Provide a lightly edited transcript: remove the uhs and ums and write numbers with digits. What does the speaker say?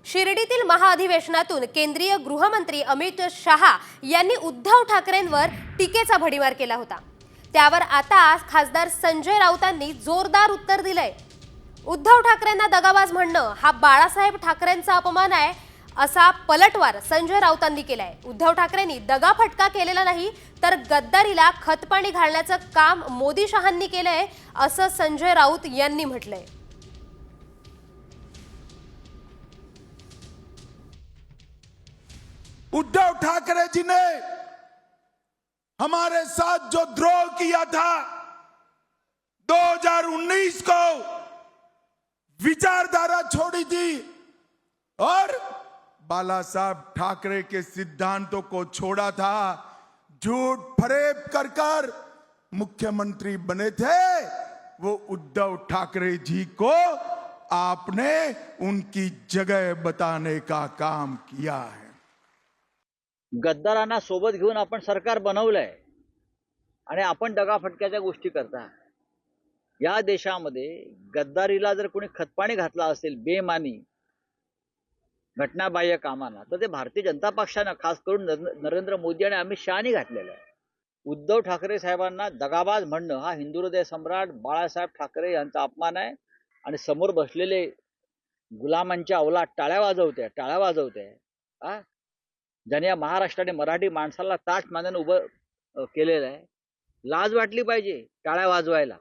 शिर्डीतील महाअधिवेशनातून केंद्रीय गृहमंत्री अमित शहा यांनी उद्धव ठाकरेंवर टीकेचा भडीमार केला होता। त्यावर आता खासदार संजय राऊतांनी जोरदार उत्तर दिलंय। उद्धव ठाकरेंना दगाबाज म्हणणं हा बाळासाहेब ठाकरेंचा अपमान आहे, असा पलटवार संजय राऊतांनी केलाय। उद्धव ठाकरेंनी दगाफटका केलेला नाही, तर गद्दारीला खतपाणी घालण्याचं काम मोदी शहांनी केलंय, असं संजय राऊत यांनी म्हटलंय। उद्धव ठाकरे जी ने हमारे साथ जो द्रोह किया था 2019 को, विचारधारा छोड़ी थी और बाला साहब ठाकरे के सिद्धांतों को छोड़ा था, झूठ फरेब कर कर मुख्यमंत्री बने थे, वो उद्धव ठाकरे जी को आपने उनकी जगह बताने का काम किया है। गद्दारांना सोबत घेऊन आपण सरकार बनवलंय आणि आपण दगाफटक्याच्या गोष्टी करता। या देशामध्ये गद्दारीला जर कोणी खतपाणी घातला असेल बेमानी घटनाबाह्य कामांना, तर ते भारतीय जनता पक्षानं खास करून नरेंद्र मोदी आणि अमित शहानी घातलेलं आहे। उद्धव ठाकरे साहेबांना दगाबाज म्हणणं हा हिंदू हृदय सम्राट बाळासाहेब ठाकरे यांचा अपमान आहे आणि समोर बसलेले गुलामांच्या अवलाद टाळ्या वाजवते ज्याने या महाराष्ट्राने मराठी माणसाला ताठ मानेने उभं केलेलं आहे। लाज वाटली पाहिजे टाळ्या वाजवायला।